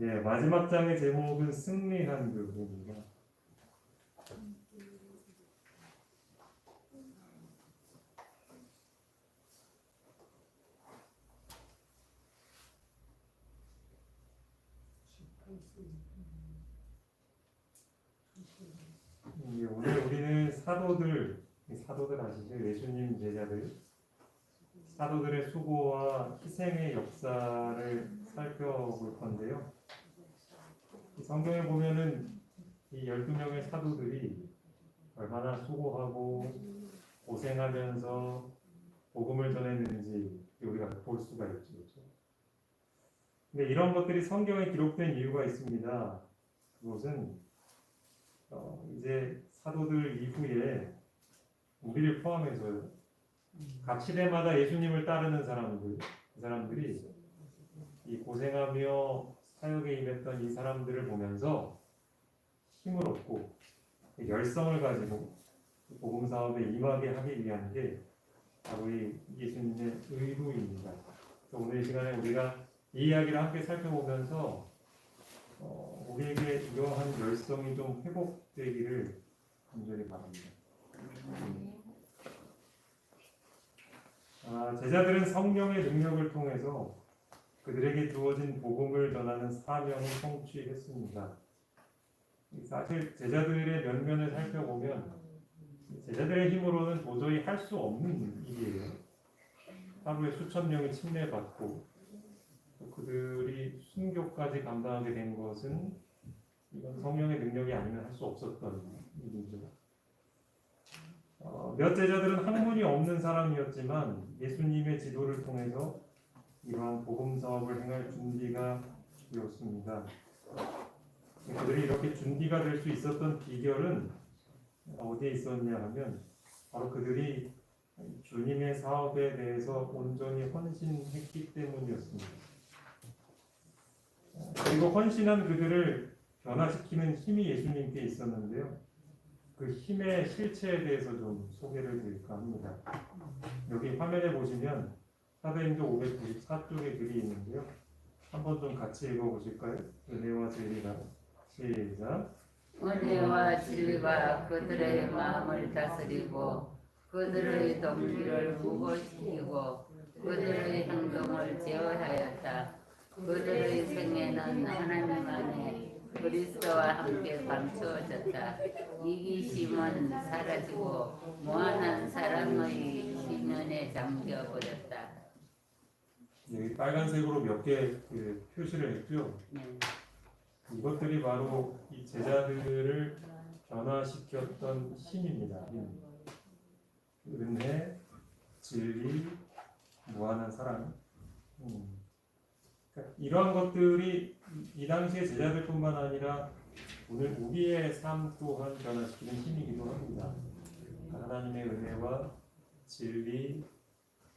예, 마지막 장의 제목은 승리한 그분입니다. 오늘 우리는 사도들 아시죠? 예수님 제자들, 사도들의 수고와 희생의 역사를 살펴볼 건데요. 성경에 보면은 이 12명의 사도들이 얼마나 수고하고 고생하면서 복음을 전했는지 우리가 볼 수가 있죠. 그렇죠? 근데 이런 것들이 성경에 기록된 이유가 있습니다. 그것은 이제 사도들 이후에 우리를 포함해서요. 각 시대마다 예수님을 따르는 사람들, 그 사람들이 이 고생하며 사역에 임했던 이 사람들을 보면서 힘을 얻고 열성을 가지고 복음 사업에 임하게 하기 위한 게 바로 이 예수님의 의도입니다. 오늘 이 시간에 우리가 이 이야기를 함께 살펴보면서 우리에게 이러한 열성이 좀 회복되기를 간절히 바랍니다. 제자들은 성령의 능력을 통해서 그들에게 주어진 복음을 전하는 사명을 성취했습니다. 사실 제자들의 면면을 살펴보면 제자들의 힘으로는 도저히 할 수 없는 일이에요. 하루에 수천 명이 침례받고 그들이 순교까지 감당하게 된 것은 이건 성령의 능력이 아니면 할 수 없었던 일이죠. 몇 제자들은 학문이 없는 사람이었지만 예수님의 지도를 통해서 이러한 복음 사업을 행할 준비가 되었습니다. 그들이 이렇게 준비가 될 수 있었던 비결은 어디에 있었냐 하면 바로 그들이 주님의 사업에 대해서 온전히 헌신했기 때문이었습니다. 그리고 헌신한 그들을 변화시키는 힘이 예수님께 있었는데요. 그 힘의 실체에 대해서 좀 소개를 드릴까 합니다. 여기 화면에 보시면 사도행전 594쪽의 글이 있는데요. 한번 좀 같이 읽어보실까요? 은혜와 진리가 시작. 은혜와 진리가 그들의 마음을 다스리고 그들의 동기를 무고시키고 그들의 행동을 제어하였다. 그들의 생애는 하나님 안에 그리스도와 함께 감추어졌다. 이기심은 사라지고 무한한 사랑의 신년에 잠겨버렸다. 여기 빨간색으로 몇 개 표시를 했죠. 이것들이 바로 이 제자들을 변화시켰던 힘입니다. 은혜, 진리, 무한한 사랑. 그러니까 이러한 것들이 이 당시의 제자들뿐만 아니라 오늘 우리의 삶 또한 변화시키는 힘이기도 합니다. 하나님의 은혜와 진리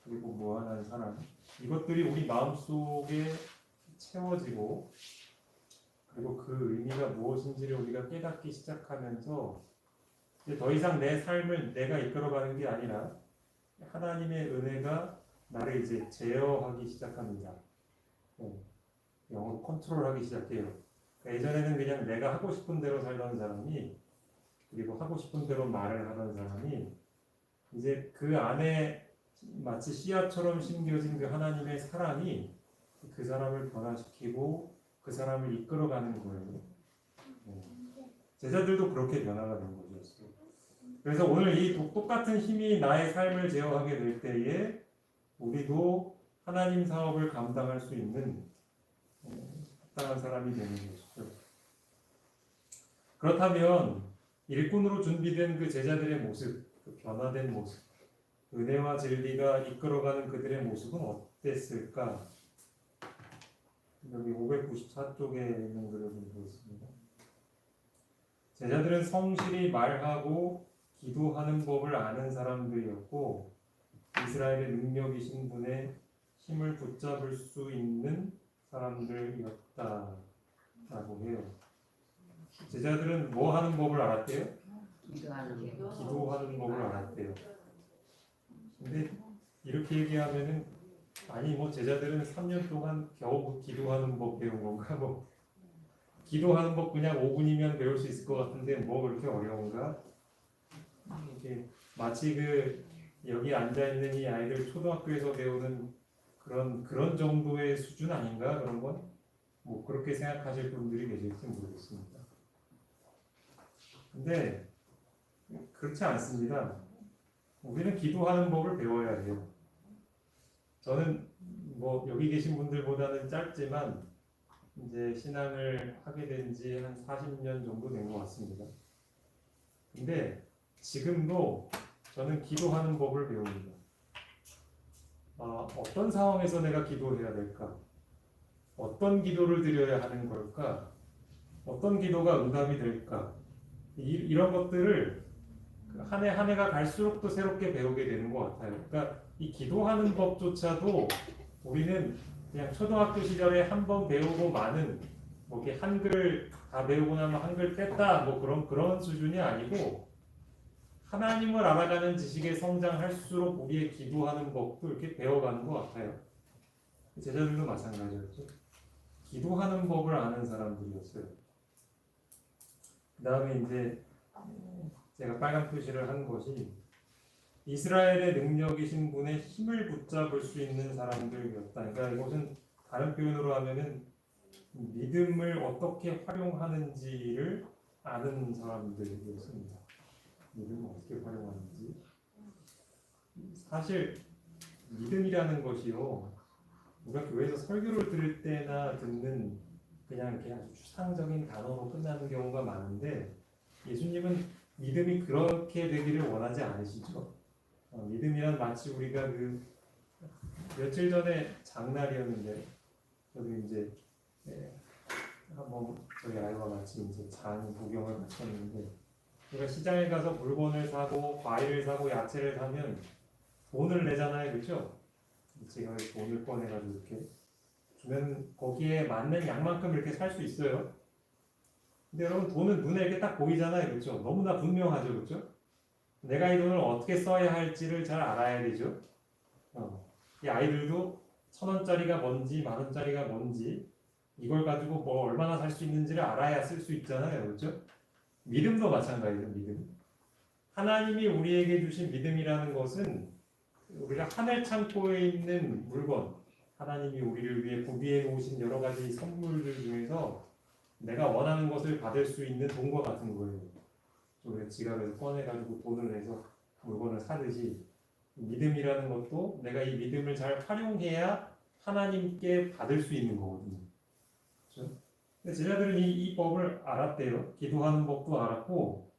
그리고 무한한 사랑, 이것들이 우리 마음속에 채워지고 그리고 그 의미가 무엇인지를 우리가 깨닫기 시작하면서 이제 더 이상 내 삶을 내가 이끌어가는 게 아니라 하나님의 은혜가 나를 이제 제어하기 시작합니다. 영어로 컨트롤하기 시작해요. 그러니까 예전에는 그냥 내가 하고 싶은 대로 살던 사람이, 그리고 하고 싶은 대로 말을 하던 사람이 이제 그 안에 마치 씨앗처럼 심겨진 그 하나님의 사랑이 그 사람을 변화시키고 그 사람을 이끌어가는 거예요. 제자들도 그렇게 변화가 된 거죠. 그래서 오늘 이 똑같은 힘이 나의 삶을 제어하게 될 때에 우리도 하나님 사업을 감당할 수 있는 합당한 사람이 되는 것이죠. 그렇다면 일꾼으로 준비된 그 제자들의 모습, 그 변화된 모습, 은혜와 진리가 이끌어가는 그들의 모습은 어땠을까? 여기 594쪽에 있는 글을 보겠습니다. 제자들은 성실히 말하고 기도하는 법을 아는 사람들이었고 이스라엘의 능력이신 분의 힘을 붙잡을 수 있는 사람들이었다라고 해요. 제자들은 뭐 하는 법을 알았대요? 기도하는 법을 알았대요. 근데 이렇게 얘기하면은 아니 뭐 제자들은 3년 동안 겨우 기도하는 법 배운 건가 뭐 기도하는 법 그냥 5분이면 배울 수 있을 것 같은데 뭐 그렇게 어려운가? 이게 마치 여기 앉아 있는 이 아이들 초등학교에서 배우는 그런 정도의 수준 아닌가? 그런 건 뭐 그렇게 생각하실 분들이 계실지 모르겠습니다. 근데 그렇지 않습니다. 우리는 기도하는 법을 배워야 해요. 저는 뭐 여기 계신 분들보다는 짧지만 이제 신앙을 하게 된 지 한 40년 정도 된 것 같습니다. 근데 지금도 저는 기도하는 법을 배웁니다. 어떤 상황에서 내가 기도해야 될까? 어떤 기도를 드려야 하는 걸까? 어떤 기도가 응답이 될까? 이런 것들을 한 해 한 해가 갈수록 또 새롭게 배우게 되는 것 같아요. 그러니까 이 기도하는 법조차도 우리는 그냥 초등학교 시절에 한 번 배우고 마는 뭐 이렇게 한글 다 배우고 나면 한글 뺐다 뭐 그런 수준이 아니고 하나님을 알아가는 지식에 성장할수록 우리의 기도하는 법도 이렇게 배워가는 것 같아요. 제자들도 마찬가지였죠. 기도하는 법을 아는 사람들이었어요. 그 다음에 이제 제가 빨간 표시를 한 것이 이스라엘의 능력이신 분의 힘을 붙잡을 수 있는 사람들이었다. 그러니까 이것은 다른 표현으로 하면은 믿음을 어떻게 활용하는지를 아는 사람들이었습니다. 믿음을 어떻게 활용하는지. 사실 믿음이라는 것이요, 우리가 교회에서 설교를 들을 때나 듣는 그냥 이렇게 아주 추상적인 단어로 끝나는 경우가 많은데 예수님은 믿음이 그렇게 되기를 원하지 않으시죠. 믿음이란 마치 우리가 며칠 전에 장날이었는데 저도 이제 한번 저희 아이와 같이 이제 장 구경을 마쳤는데 우리가 시장에 가서 물건을 사고 과일을 사고 야채를 사면 돈을 내잖아요, 그렇죠? 제가 돈을 꺼내가지고 이렇게 주면 거기에 맞는 양만큼 이렇게 살 수 있어요. 근데 여러분 돈은 눈에 이렇게 딱 보이잖아요, 그렇죠? 너무나 분명하죠, 그렇죠? 내가 이 돈을 어떻게 써야 할지를 잘 알아야 되죠. 이 아이들도 1,000원짜리가 뭔지 10,000원짜리가 뭔지 이걸 가지고 뭐 얼마나 살 수 있는지를 알아야 쓸 수 있잖아요, 그렇죠? 믿음도 마찬가지죠, 믿음. 하나님이 우리에게 주신 믿음이라는 것은 우리가 하늘 창고에 있는 물건, 하나님이 우리를 위해 구비해 놓으신 여러 가지 선물들 중에서 내가 원하는 것을 받을 수 있는 돈과 같은 거예요. 우리가 지갑에서 꺼내가지고 돈을 내서 물건을 사듯이 믿음이라는 것도 내가 이 믿음을 잘 활용해야 하나님께 받을 수 있는 거거든요. 그렇죠? 근데 제자들은 이 법을 알았대요. 기도하는 법도 알았고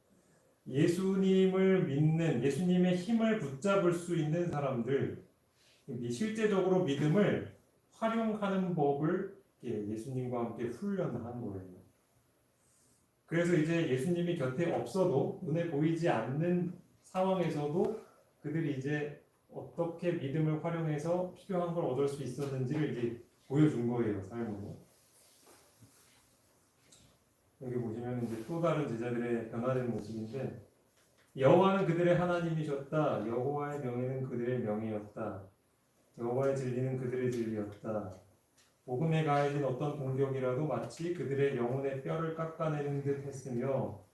예수님을 믿는 예수님의 힘을 붙잡을 수 있는 사람들, 실제적으로 믿음을 활용하는 법을 예수님과 함께 훈련한 거예요. 그래서 이제 예수님이 곁에 없어도 눈에 보이지 않는 상황에서도 그들이 이제 어떻게 믿음을 활용해서 필요한 걸 얻을 수 있었는지를 이제 보여준 거예요, 삶으로. 여기 보시면 이제 또 다른 제자들의 변화된 모습인데 여호와는 그들의 하나님이셨다. 여호와의 명예는 그들의 명예였다. 여호와의 진리는 그들의 진리였다. 복음에 가해진 어떤 공격이라도 마치 그들의 영혼의 뼈를 깎아내는 듯 했으며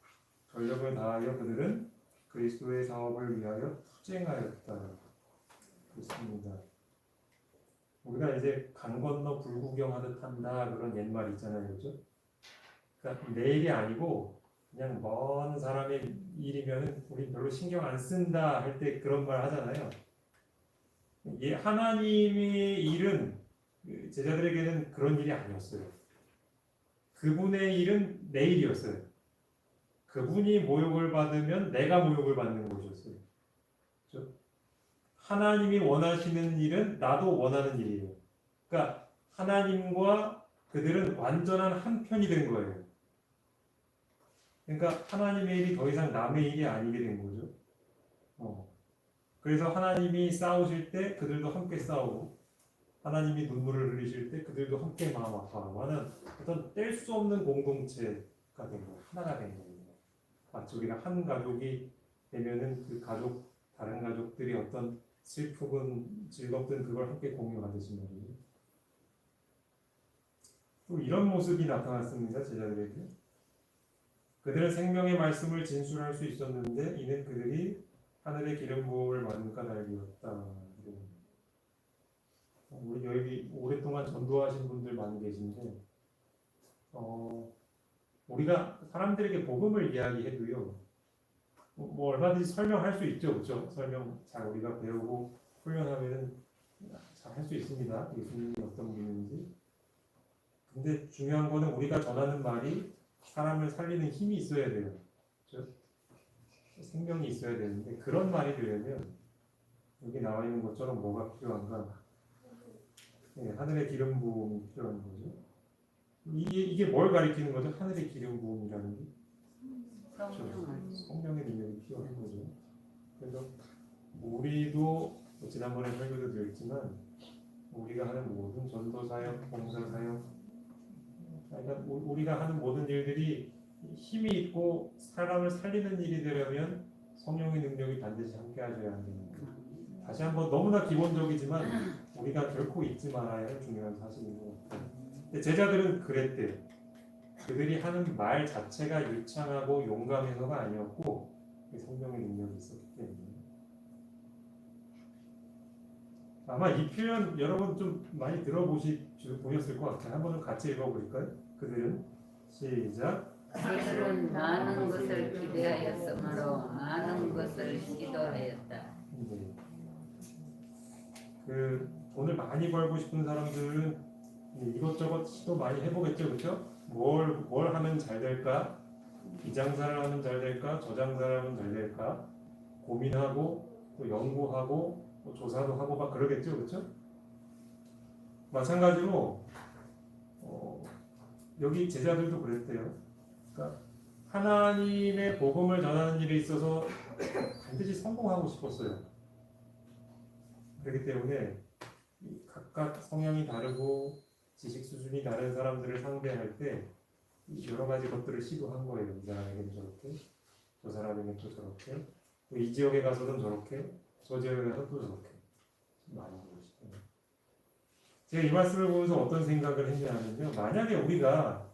전력을 다하여 그들은 그리스도의 사업을 위하여 투쟁하였다. 그렇습니다. 우리가 이제 강 건너 불구경하듯 한다 그런 옛말 있잖아요, 그렇죠? 그러니까 내 일이 아니고 그냥 먼 사람의 일이면 우리 별로 신경 안 쓴다 할 때 그런 말 하잖아요. 하나님의 일은 제자들에게는 그런 일이 아니었어요. 그분의 일은 내 일이었어요. 그분이 모욕을 받으면 내가 모욕을 받는 것이었어요. 그렇죠? 하나님이 원하시는 일은 나도 원하는 일이에요. 그러니까 하나님과 그들은 완전한 한 편이 된 거예요. 그러니까 하나님의 일이 더 이상 남의 일이 아니게 된 거죠. 그래서 하나님이 싸우실 때 그들도 함께 싸우고 하나님이 눈물을 흘리실 때 그들도 함께 마음 아파하고 하는 어떤 뗄 수 없는 공동체가 된 거예요. 하나가 된 거예요. 마치 우리가 한 가족이 되면은 그 가족 다른 가족들이 어떤 슬프든 즐겁든 그걸 함께 공유하듯이 말이에요. 또 이런 모습이 나타났습니다. 제자들에게. 그들은 생명의 말씀을 진술할 수 있었는데 이는 그들이 하늘의 기름 부음을 받은 까닭이었다. 우리 여기 오랫동안 전도하신 분들 많이 계신데 우리가 사람들에게 복음을 이야기해도요. 뭐 얼마든지 설명할 수 있죠, 그렇죠? 설명 잘 우리가 배우고 훈련하면은 잘 할 수 있습니다. 예수님이 어떤 분인지. 근데 중요한 거는 우리가 전하는 말이 사람을 살리는 힘이 있어야 돼요. 그렇죠? 생명이 있어야 되는데 그런 말이 되려면 여기 나와 있는 것처럼 뭐가 필요한가? 네, 하늘의 기름 부음이 필요한 거죠. 이게 뭘 가리키는 거죠? 하늘의 기름 부음이라는 게 성령의 능력이 필요한 거죠. 그래서 우리도 지난번에 설교도 드렸지만 우리가 하는 모든 전도 사역, 봉사 사역, 그러니까 우리가 하는 모든 일들이 힘이 있고 사람을 살리는 일이 되려면 성령의 능력이 반드시 함께하셔야 합니다. 다시 한번 너무나 기본적이지만 우리가 결코 잊지 말아야 할 중요한 사실인 것 같아요. 근데 제자들은 그랬대요. 그들이 하는 말 자체가 유창하고 용감해서가 아니었고 성령의 능력이 있었기 때문에. 아마 이 표현 여러분 좀 많이 보셨을 것 같아요. 한번 같이 읽어볼까요? 그들은 시작. 그들은 많은 것을 기대하였으므로 많은 것을 시도하였다. 네. 그 돈을 많이 벌고 싶은 사람들은 이것저것 시도 많이 해보겠죠, 그렇죠? 뭘 하면 잘 될까? 이 장사를 하면 잘 될까? 저 장사를 하면 잘 될까? 고민하고 또 연구하고 또 조사도 하고 막 그러겠죠, 그렇죠? 마찬가지로 여기 제자들도 그랬대요. 그러니까 하나님의 복음을 전하는 일에 있어서 반드시 성공하고 싶었어요. 그렇기 때문에 각각 성향이 다르고 지식 수준이 다른 사람들을 상대할 때 여러 가지 것들을 시도한 거예요. 이 사람에게는 저렇게, 저 사람에게는 또 저렇게, 또 이 지역에 가서는 저렇게, 저 지역에 가서 또 저렇게 많이 보고 싶어요. 제가 이 말씀을 보면서 어떤 생각을 했냐면요. 만약에 우리가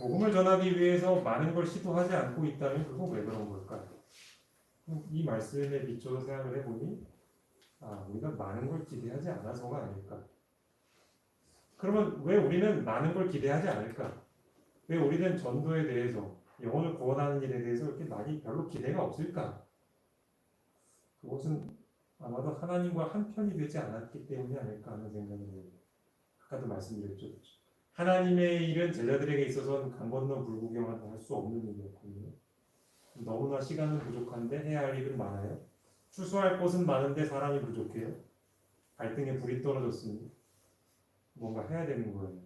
복음을 전하기 위해서 많은 걸 시도하지 않고 있다면 그건 왜 그런 걸까요? 이 말씀에 비춰서 생각을 해보니 우리가 많은 걸 기대하지 않아서가 아닐까. 그러면 왜 우리는 많은 걸 기대하지 않을까? 왜 우리는 전도에 대해서 영혼을 구원하는 일에 대해서 이렇게 많이 별로 기대가 없을까? 그것은 아마도 하나님과 한편이 되지 않았기 때문이 아닐까 하는 생각을 해요. 아까도 말씀드렸죠. 하나님의 일은 제자들에게 있어서는 강 건너 불구경을 할 수 없는 일이었거든요. 너무나 시간은 부족한데 해야 할 일은 많아요. 추수할 곳은 많은데 사람이 부족해요. 발등에 불이 떨어졌으니 뭔가 해야 되는 거예요.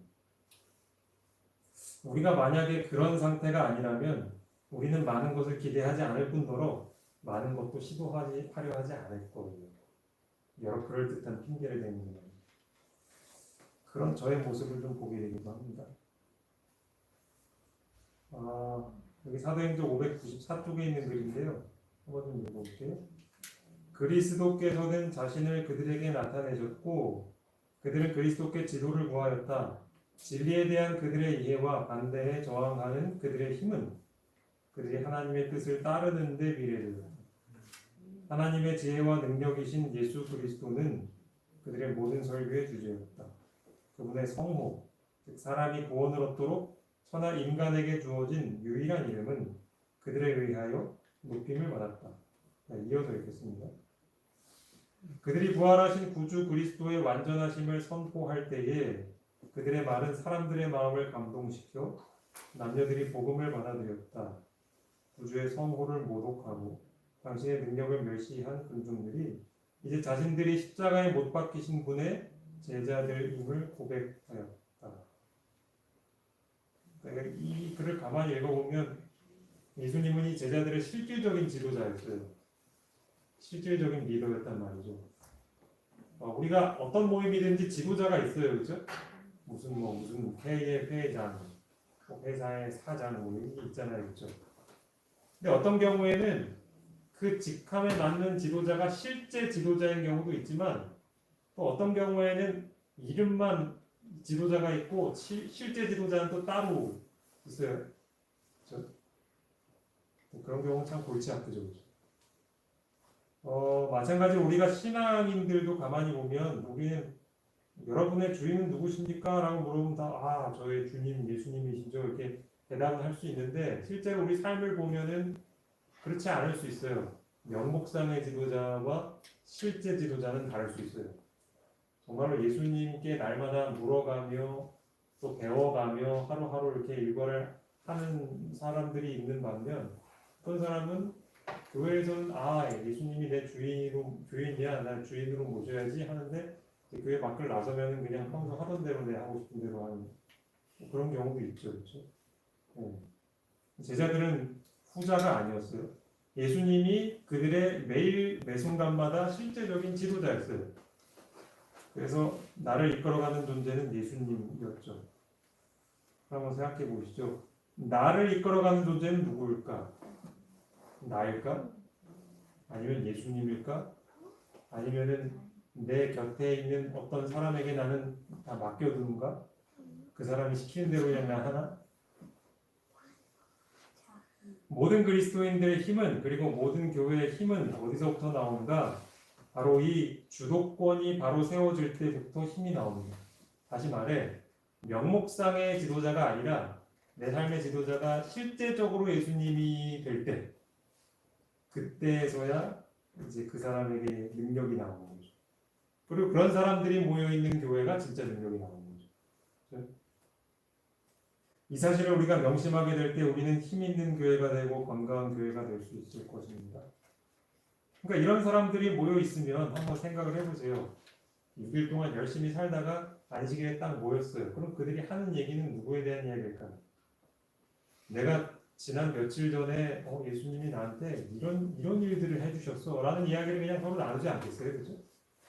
우리가 만약에 그런 상태가 아니라면 우리는 많은 것을 기대하지 않을 뿐더러 많은 것도 시도하려 하지 않을 거예요. 여러 그럴듯한 핑계를 대는 거예요. 그런 저의 모습을 좀 보게 되기도 합니다. 여기 사도행전 594쪽에 있는 글인데요. 한번 좀 읽어볼게요. 그리스도께서는 자신을 그들에게 나타내셨고 그들은 그리스도께 지도를 구하였다. 진리에 대한 그들의 이해와 반대에 저항하는 그들의 힘은 그들이 하나님의 뜻을 따르는 데 비례되다. 하나님의 지혜와 능력이신 예수 그리스도는 그들의 모든 설교의 주제였다. 그분의 성호, 즉 사람이 구원을 얻도록 천하 인간에게 주어진 유일한 이름은 그들에 의하여 높임을 받았다. 이어서 읽겠습니다. 그들이 부활하신 구주 그리스도의 완전하심을 선포할 때에 그들의 말은 사람들의 마음을 감동시켜 남녀들이 복음을 받아들였다. 구주의 성호를 모독하고 당신의 능력을 멸시한 군중들이 이제 자신들이 십자가에 못 박히신 분의 제자들임을 고백하였다. 그러니까 이 글을 가만히 읽어보면 예수님은 이 제자들의 실질적인 지도자였어요. 실질적인 리더였단 말이죠. 우리가 어떤 모임이든지 지도자가 있어요, 그렇죠? 무슨 회의 회장, 회사의 사장 뭐 이런 게 있잖아요, 그렇죠? 근데 어떤 경우에는 그 직함에 맞는 지도자가 실제 지도자인 경우도 있지만 또 어떤 경우에는 이름만 지도자가 있고 실제 지도자는 또 따로 있어요. 그렇죠? 그런 경우는 참 골치 아프죠. 그렇죠? 마찬가지로 우리가 신앙인들도 가만히 보면 우리는 여러분의 주인은 누구십니까? 라고 물어보면 다 저의 주님 예수님이시죠. 이렇게 대답을 할 수 있는데 실제로 우리 삶을 보면은 그렇지 않을 수 있어요. 명목상의 지도자와 실제 지도자는 다를 수 있어요. 정말로 예수님께 날마다 물어가며 또 배워가며 하루하루 이렇게 일과를 하는 사람들이 있는 반면 어떤 사람은 교회에서는 예수님이 내 주인이야 날 주인으로 모셔야지 하는데 교회 밖을 나서면은 그냥 평소 하던 대로 내 하고 싶은 대로 하는 그런 경우도 있죠, 그렇죠? 제자들은 후자가 아니었어요. 예수님이 그들의 매일 매 순간마다 실제적인 지도자였어요. 그래서 나를 이끌어가는 존재는 예수님이었죠. 한번 생각해 보시죠. 나를 이끌어가는 존재는 누구일까? 나일까? 아니면 예수님일까? 아니면은 내 곁에 있는 어떤 사람에게 나는 다 맡겨두는가? 그 사람이 시키는 대로 그냥 나 하나? 모든 그리스도인들의 힘은 그리고 모든 교회의 힘은 어디서부터 나오는가? 바로 이 주도권이 바로 세워질 때부터 힘이 나옵니다. 다시 말해 명목상의 지도자가 아니라 내 삶의 지도자가 실제적으로 예수님이 될 때 그때서야 이제 그 사람에게 능력이 나오는 거죠. 그리고 그런 사람들이 모여 있는 교회가 진짜 능력이 나오는 거죠. 이 사실을 우리가 명심하게 될 때 우리는 힘 있는 교회가 되고 건강한 교회가 될 수 있을 것입니다. 그러니까 이런 사람들이 모여 있으면 한번 생각을 해보세요. 6일 동안 열심히 살다가 안식일에 딱 모였어요. 그럼 그들이 하는 얘기는 누구에 대한 이야기일까요? 내가 지난 며칠 전에 예수님이 나한테 이런 일들을 해주셨어 라는 이야기를 그냥 서로 나누지 않겠어요? 그죠?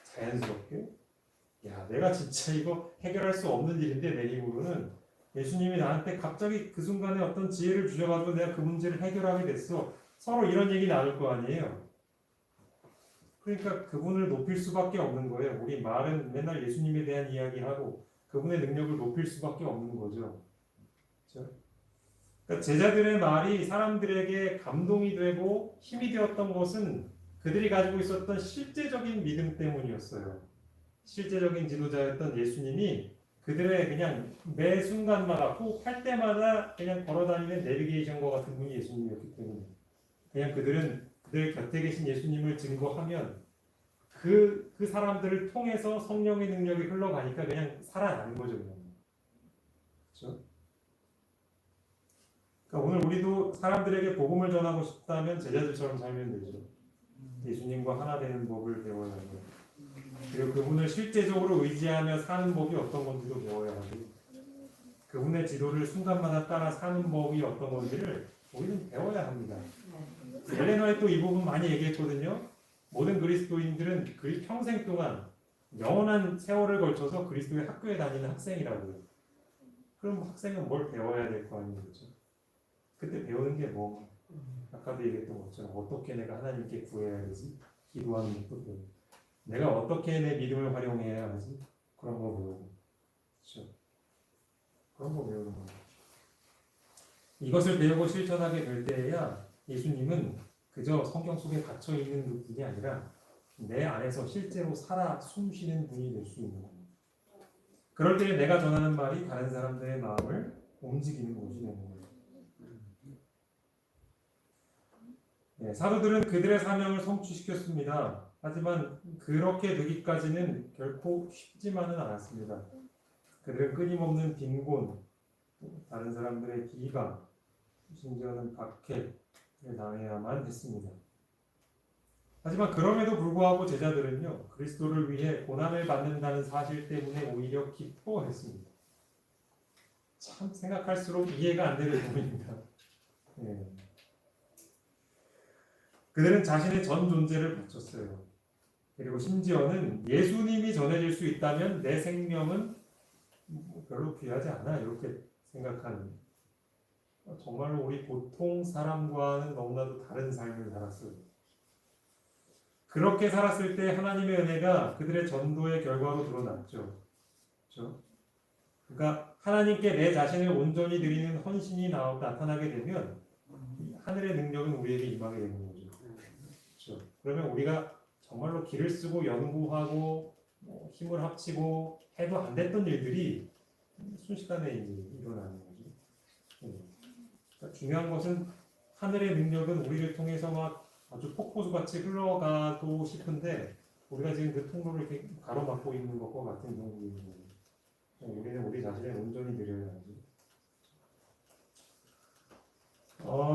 자연스럽게 내가 진짜 이거 해결할 수 없는 일인데 내 힘으로는 예수님이 나한테 갑자기 그 순간에 어떤 지혜를 주셔가지고 내가 그 문제를 해결하게 됐어. 서로 이런 얘기 나눌 거 아니에요. 그러니까 그분을 높일 수밖에 없는 거예요. 우리 말은 맨날 예수님에 대한 이야기하고 그분의 능력을 높일 수밖에 없는 거죠. 그렇죠? 그러니까 제자들의 말이 사람들에게 감동이 되고 힘이 되었던 것은 그들이 가지고 있었던 실제적인 믿음 때문이었어요. 실제적인 지도자였던 예수님이 그들의 그냥 매 순간마다 호흡할 때마다 그냥 걸어다니는 내비게이션과 같은 분이 예수님이었기 때문에 그냥 그들은 그들 곁에 계신 예수님을 증거하면 그 사람들을 통해서 성령의 능력이 흘러가니까 그냥 살아나는 거죠. 그렇죠? 그러니까 오늘 우리도 사람들에게 복음을 전하고 싶다면 제자들처럼 살면 되죠. 예수님과 하나 되는 법을 배워야 하고 그리고 그분을 실제적으로 의지하며 사는 법이 어떤 건지도 배워야 하고 그분의 지도를 순간마다 따라 사는 법이 어떤 건지를 우리는 배워야 합니다. 엘레나 화이트 이 부분 많이 얘기했거든요. 모든 그리스도인들은 그 평생 동안 영원한 세월을 걸쳐서 그리스도의 학교에 다니는 학생이라고요. 그럼 학생은 뭘 배워야 될 거 아니에요, 그렇죠? 그때 배우는 게 아까도 얘기했던 것처럼 어떻게 내가 하나님께 구해야 되지? 기도하는 것도 배우고 내가 어떻게 내 믿음을 활용해야 하지? 그런 거 배우고 그렇죠? 그런 거 배우는 거예요. 이것을 배우고 실천하게 될 때에야 예수님은 그저 성경 속에 갇혀 있는 분이 아니라 내 안에서 실제로 살아 숨쉬는 분이 될 수 있는 겁니다. 그럴 때 내가 전하는 말이 다른 사람들의 마음을 움직이는 것이 되는 거예요. 사도들은 그들의 사명을 성취시켰습니다. 하지만 그렇게 되기까지는 결코 쉽지만은 않았습니다. 그들은 끊임없는 빈곤, 다른 사람들의 비방, 심지어는 박해를 당해야만 했습니다. 하지만 그럼에도 불구하고 제자들은요, 그리스도를 위해 고난을 받는다는 사실 때문에 오히려 기뻐했습니다. 참 생각할수록 이해가 안 되는 부분입니다. 그들은 자신의 전 존재를 바쳤어요. 그리고 심지어는 예수님이 전해질 수 있다면 내 생명은 별로 귀하지 않아 이렇게 생각하는 정말로 우리 보통 사람과는 너무나도 다른 삶을 살았어요. 그렇게 살았을 때 하나님의 은혜가 그들의 전도의 결과로 드러났죠. 그렇죠? 그러니까 하나님께 내 자신을 온전히 드리는 헌신이 나타나게 되면 이 하늘의 능력은 우리에게 임하게 되는 거죠. 그렇죠? 그러면 우리가 정말로 기를 쓰고 연구하고 힘을 합치고 해도 안 됐던 일들이 순식간에 이제 일어나는 거죠. 그러니까 중요한 것은 하늘의 능력은 우리를 통해서 막 아주 폭포수같이 흘러가고 싶은데 우리가 지금 그 통로를 이렇게 가로막고 있는 것과 같은 경우입니다. 우리는 우리 자신을 온전히 드려야 하죠.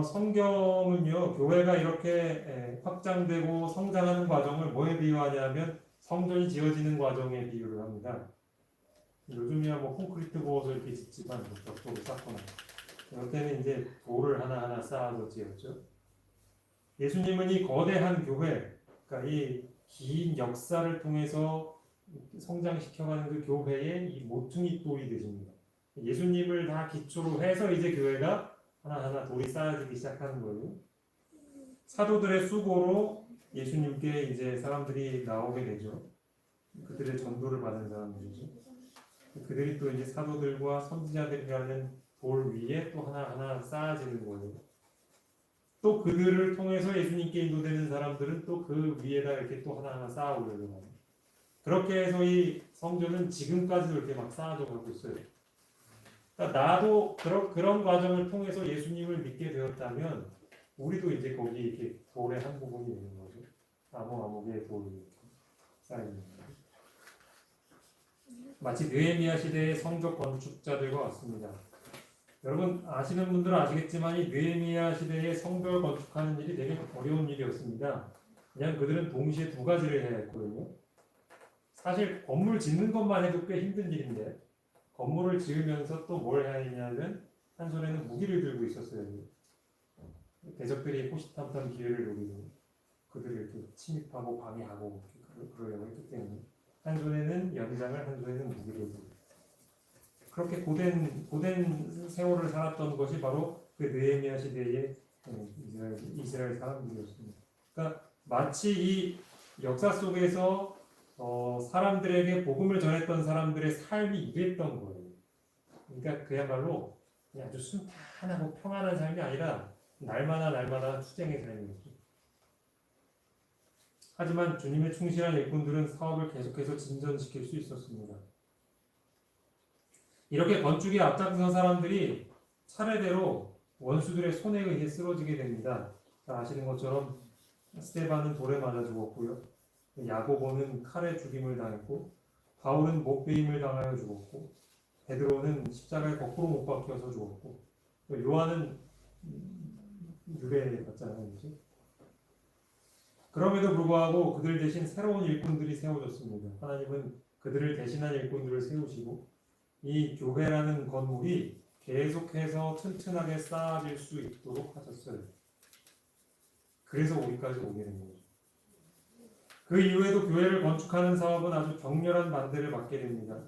성경은요, 교회가 이렇게 확장되고 성장하는 과정을 뭐에 비유하냐면 성전이 지어지는 과정에 비유를 합니다. 요즘이야 뭐 콘크리트 부어서 이렇게 짓지만 벽돌을 쌓거나 이럴 때는 이제 돌을 하나하나 쌓아서 지었죠. 예수님은 이 거대한 교회, 그러니까 이 긴 역사를 통해서 성장시켜가는 그 교회의 이 모퉁이 돌이 되십니다. 예수님을 다 기초로 해서 이제 교회가 하나하나 돌이 쌓여지기 시작하는 거예요. 사도들의 수고로 예수님께 이제 사람들이 나오게 되죠. 그들의 전도를 받은 사람들이죠. 그들이 또 이제 사도들과 선지자들이라는 돌 위에 또 하나하나 쌓아지는 거예요. 또 그들을 통해서 예수님께 인도되는 사람들은 또 그 위에다 이렇게 또 하나하나 쌓아 올려요. 그렇게 해서 이 성전은 지금까지도 이렇게 막 쌓아져 가고 있어요. 그러니까 나도 그런 과정을 통해서 예수님을 믿게 되었다면 우리도 이제 거기 이렇게 돌의 한 부분이 되는 거죠. 아무개 돌이 쌓이는 거죠. 마치 느헤미야 시대의 성적 건축자들과 같습니다. 여러분 아시는 분들은 아시겠지만 이 느헤미야 시대의 성벽을 건축하는 일이 되게 어려운 일이었습니다. 그냥 그들은 동시에 두 가지를 해야 했거든요. 사실 건물 짓는 것만 해도 꽤 힘든 일인데 건물을 지으면서 또 뭘 해야 했냐면 한 손에는 무기를 들고 있었어요. 대적들이 호시탐탐 기회를 노리고 그들을 이렇게 침입하고 방해하고 그러려고 했기 때문에 한 손에는 연장을 한 손에는 무기를 들고 그렇게 고된 세월을 살았던 것이 바로 그 느헤미야 시대의 이스라엘 사람들이었습니다. 그러니까 마치 이 역사 속에서 사람들에게 복음을 전했던 사람들의 삶이 이랬던 거예요. 그러니까 그야말로 그냥 아주 순탄하고 평안한 삶이 아니라 날마다 투쟁의 삶이었죠. 하지만 주님의 충실한 일꾼들은 사업을 계속해서 진전시킬 수 있었습니다. 이렇게 건축에 앞장선 사람들이 차례대로 원수들의 손에 의해 쓰러지게 됩니다. 다 아시는 것처럼 스데반은 돌에 맞아 죽었고요. 야고보는 칼에 죽임을 당했고 바울은 목베임을 당하여 죽었고 베드로는 십자가에 거꾸로 못 박혀서 죽었고 요한은 유배 갔잖아요. 그렇지? 그럼에도 불구하고 그들 대신 새로운 일꾼들이 세워졌습니다. 하나님은 그들을 대신한 일꾼들을 세우시고 이 교회라는 건물이 계속해서 튼튼하게 쌓아질 수 있도록 하셨어요. 그래서 우리까지 오게 된 거죠. 그 이후에도 교회를 건축하는 사업은 아주 격렬한 반대를 받게 됩니다.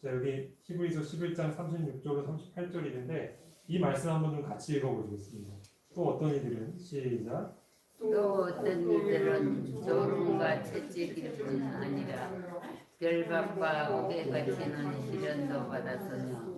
자, 여기 히브리서 11장 36절로 38절이 있는데 이 말씀 한번 좀 같이 읽어보겠습니다. 또 어떤 이들은 시작. 또 어떤 이들은 조롱과 채찍일 뿐 아니라 결박과 옥에 갇히는 시련도 받았으며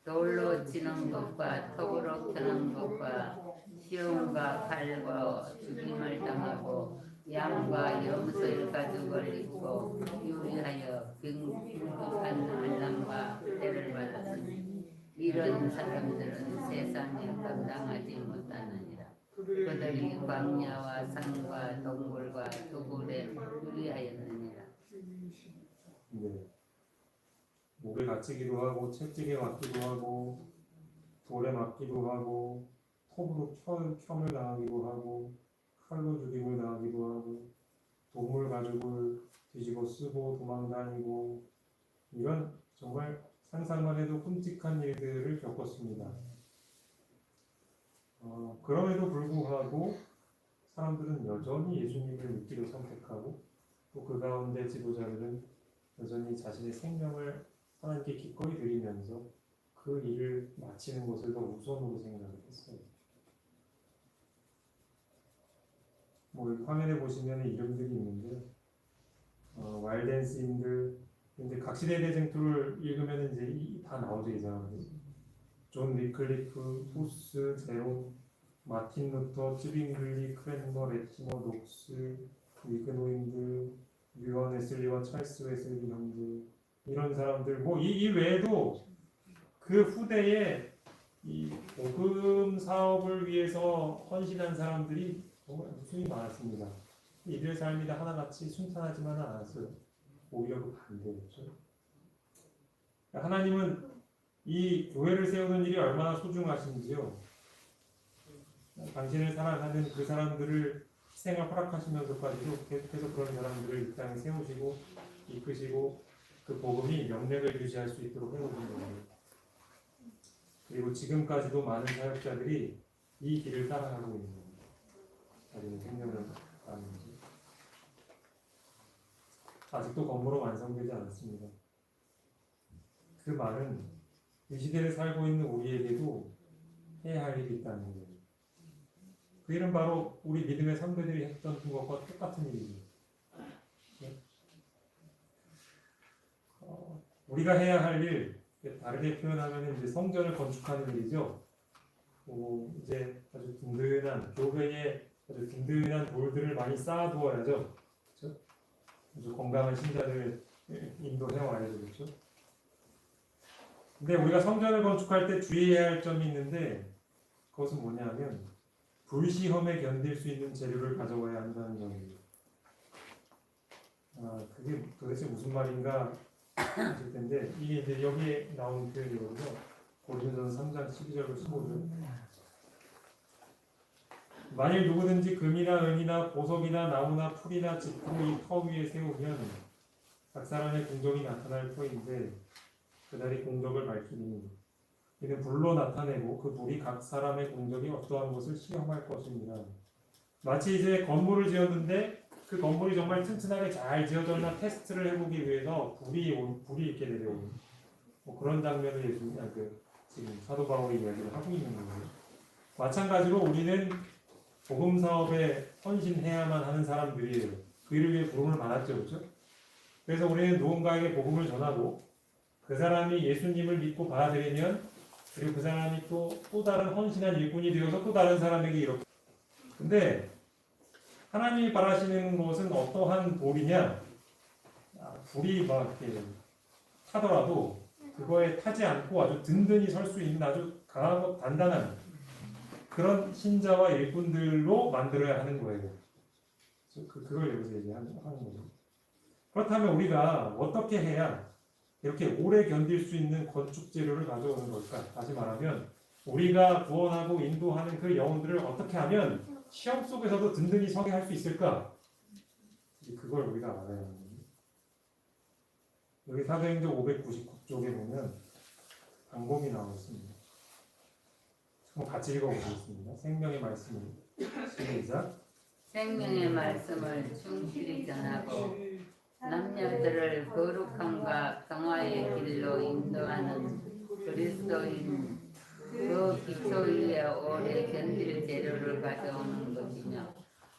돌로 치는 것과 톱으로 켜는 것과 시험과 칼과 죽임을 당하고 양과 염소의 가죽을 입고 유리하여 빙빙한 환난과 때를 받았으니 이런 사람들은 세상에 감당하지 못하느니라. 그들이 광야와 산과 동굴과 두굴에 유리하였느니라. 네. 목에 갇히기도 하고 채찍에 맞기도 하고 돌에 맞기도 하고 톱으로 켬을 당하기도 하고 칼로 죽임을 당하기도 하고 동물 가죽을 뒤집어 쓰고 도망다니고 이런 정말 상상만 해도 끔찍한 일들을 겪었습니다. 그럼에도 불구하고 사람들은 여전히 예수님을 믿기로 선택하고 또 그 가운데 지도자들은 여전히 자신의 생명을 하나님께 기꺼이 드리면서 그 일을 마치는 것을 더 우선으로 생각을 했어요. 화면에 보시면 이름들이 있는데 와일덴스인들, 이제 각시대 대쟁투를 읽으면 이제 다 나오죠 이 사람들. 존 위클리프, 후스, 제롬, 마틴 루터, 츠빙글리, 크랜머, 레티머, 녹스, 위그노인드, 유언 웨슬리와 찰스 웨슬리 형제 이런 사람들 뭐 이 외에도 그 후대에 이 복음 사업을 위해서 헌신한 사람들이 정말 무수히 많았습니다. 이들의 삶이 다 하나같이 순탄하지만은 않았어요. 오히려 그 반대였죠. 하나님은 이 교회를 세우는 일이 얼마나 소중하신지요. 당신을 사랑하는 그 사람들을 희생을 허락하시면서까지도 계속해서 그런 사람들을 이 땅에 세우시고 이끄시고 그 복음이 명맥을 유지할 수 있도록 해오신 거예요. 그리고 지금까지도 많은 사역자들이 이 길을 따라가고 있는 겁니다. 자기의 생명을 나누면서 아직도 건물은 완성되지 않았습니다. 그 말은 이 시대를 살고 있는 우리에게도 해야 할 일이 있다는 거예요. 그 일은 바로 우리 믿음의 선배들이 했던 것과 똑같은 일이죠. 네? 우리가 해야 할 일, 다르게 표현하면 이제 성전을 건축하는 일이죠. 이제 아주 든든한 교회에 아주 든든한 돌들을 많이 쌓아두어야죠. 그렇죠? 아주 건강한 신자들을 인도해 와야죠, 그렇죠? 근데 우리가 성전을 건축할 때 주의해야 할 점이 있는데 그것은 뭐냐면 불시험에 견딜 수 있는 재료를 가져와야 한다는 점입니다. 그게 도대체 무슨 말인가 하실 텐데 이게 이제 여기에 나온 표현이거든요. 고린도전서 3장 12절로 15절. 만일 누구든지 금이나 은이나 보석이나 나무나 풀이나 짚으로 이 터 위에 세우면 각 사람의 공적이 나타날 터인데 그날이 공적을 밝히니 이는 불로 나타내고 그 불이 각 사람의 공적이 어떠한 것을 시험할 것입니다. 마치 이제 건물을 지었는데 그 건물이 정말 튼튼하게 잘 지어졌나 테스트를 해보기 위해서 불이 이렇게 내려오는 그런 장면을 예수님이 지금 사도 바울이 이야기를 하고 있는 거예요. 마찬가지로 우리는 복음 사업에 헌신해야만 하는 사람들이에요. 그 일을 위해 부름을 받았죠, 그렇죠? 그래서 우리는 누군가에게 복음을 전하고 그 사람이 예수님을 믿고 받아들이면 그리고 그 사람이 또 다른 헌신한 일꾼이 되어서 또 다른 사람에게 이렇게. 근데 하나님이 바라시는 것은 어떠한 돌이냐? 불이 막 이렇게 타더라도 그거에 타지 않고 아주 든든히 설 수 있는 아주 강하고 단단한 그런 신자와 일꾼들로 만들어야 하는 거예요. 그걸 여기서 얘기하는 거죠. 그렇다면 우리가 어떻게 해야 이렇게 오래 견딜 수 있는 건축 재료를 가져오는 걸까? 다시 말하면 우리가 구원하고 인도하는 그 영혼들을 어떻게 하면 시험 속에서도 든든히 서게 할 수 있을까? 그걸 우리가 알아야 하는 거예요. 여기 사도행전 599쪽에 보면 방법이 나와 있습니다. 한번 같이 읽어보겠습니다. 생명의 말씀을 시작. 생명의 말씀을 충실히 전하고 남녀들을 거룩함과 평화의 길로 인도하는 그리스도인 그 기초 위에 오래 견딜 재료를 가져오는 것이며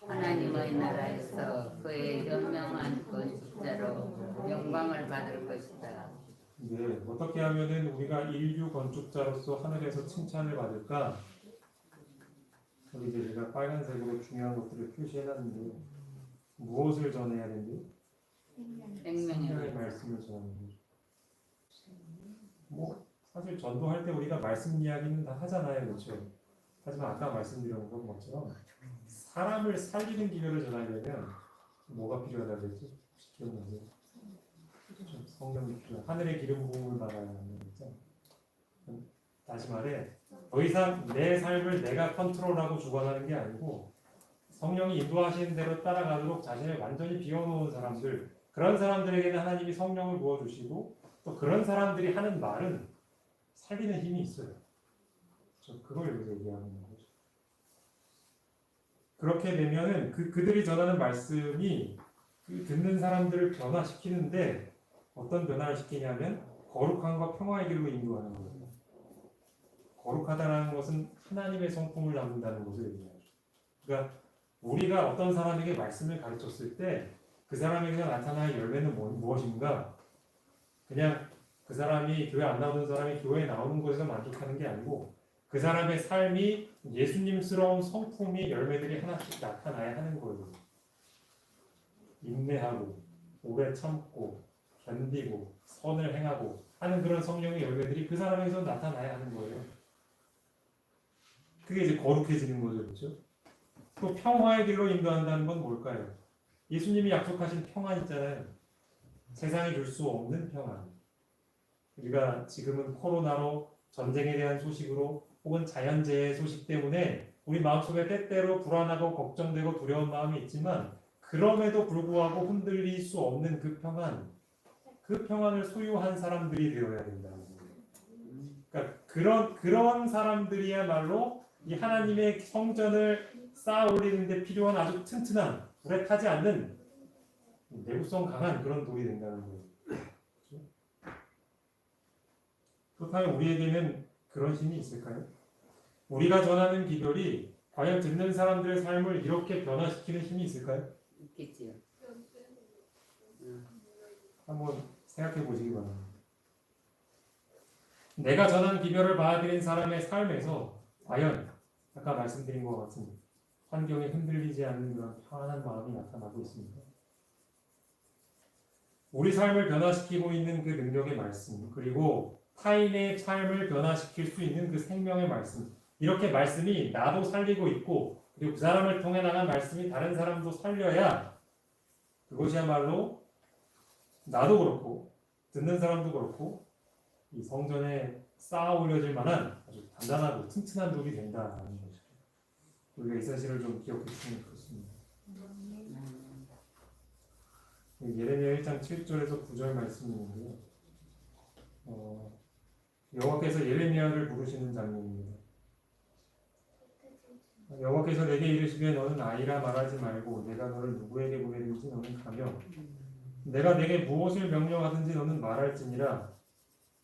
하나님의 나라에서 그의 현명한 건축자로 영광을 받을 것이다. 네, 어떻게 하면은 우리가 인류 건축자로서 하늘에서 칭찬을 받을까? 여기 이제 제가 빨간색으로 중요한 것들을 표시해놨는데 무엇을 전해야 되는지 생명의 말씀을 전하는 거죠. 뭐 사실 전도할 때 우리가 말씀 이야기는 다 하잖아요, 그렇죠? 하지만 아까 말씀드린 것처럼 사람을 살리는 기회를 전하려면 뭐가 필요하다고 했죠? 혹시 기억나세요? 성령이 필요. 하늘의 기름 부음을 받아야 하는 거죠. 다시 말해, 더 이상 내 삶을 내가 컨트롤하고 주관하는 게 아니고 성령이 인도하시는 대로 따라가도록 자신을 완전히 비워놓은 사람들, 그런 사람들에게는 하나님이 성령을 부어주시고 또 그런 사람들이 하는 말은 살리는 힘이 있어요. 그걸 여기서 얘기하는 거죠. 그렇게 되면은 그들이 전하는 말씀이 그 듣는 사람들을 변화시키는데 어떤 변화를 시키냐면 거룩함과 평화의 길로 인도하는 거예요. 거룩하다는 것은 하나님의 성품을 담는다는 것을 얘기하죠. 그러니까 우리가 어떤 사람에게 말씀을 가르쳤을 때 그 사람에게 나타날 열매는 무엇인가? 그냥 그 사람이 교회 안 나오는 사람이 교회에 나오는 것에서 만족하는 게 아니고 그 사람의 삶이 예수님스러운 성품이 열매들이 하나씩 나타나야 하는 거예요. 인내하고 오래 참고 견디고 선을 행하고 하는 그런 성령의 열매들이 그 사람에서 나타나야 하는 거예요. 그게 이제 거룩해지는 거죠. 그렇죠? 또 평화의 길로 인도한다는 건 뭘까요? 예수님이 약속하신 평안 있잖아요. 세상이 줄 수 없는 평안. 우리가 지금은 코로나로 전쟁에 대한 소식으로 혹은 자연재해 소식 때문에 우리 마음속에 때때로 불안하고 걱정되고 두려운 마음이 있지만 그럼에도 불구하고 흔들릴 수 없는 그 평안, 그 평안을 소유한 사람들이 되어야 된다는 거예요. 그러니까 그런 사람들이야말로 이 하나님의 성전을 쌓아 올리는데 필요한 아주 튼튼한 불에 타지 않는 내구성 강한 그런 돌이 된다는 거예요. 그렇죠? 그렇다면 우리에게는 그런 신이 있을까요? 우리가 전하는 기별이 과연 듣는 사람들의 삶을 이렇게 변화시키는 힘이 있을까요? 있겠지요. 한번 생각해 보시기 바랍니다. 내가 전한 기별을 받아들인 사람의 삶에서 과연 아까 말씀드린 것 같은 환경에 흔들리지 않는 그런 평안한 마음이 나타나고 있습니다. 우리 삶을 변화시키고 있는 그 능력의 말씀, 그리고 타인의 삶을 변화시킬 수 있는 그 생명의 말씀, 이렇게 말씀이 나도 살리고 있고 그리고 그 사람을 통해 나간 말씀이 다른 사람도 살려야 그것이야말로 나도 그렇고 듣는 사람도 그렇고 이 성전에 쌓아 올려질 만한 아주 단단하고 튼튼한 돌이 된다는 것이죠. 우리가 이 사실을 좀 기억했으면 좋겠습니다. 예레미야 1장 7절에서 9절 말씀이 있는데요. 여호와께서 예레미야를 부르시는 장면입니다. 여호와께서 내게 이르시되 너는 아이라 말하지 말고 내가 너를 누구에게 보내든지 너는 가며 내가 내게 무엇을 명령하든지 너는 말할지니라.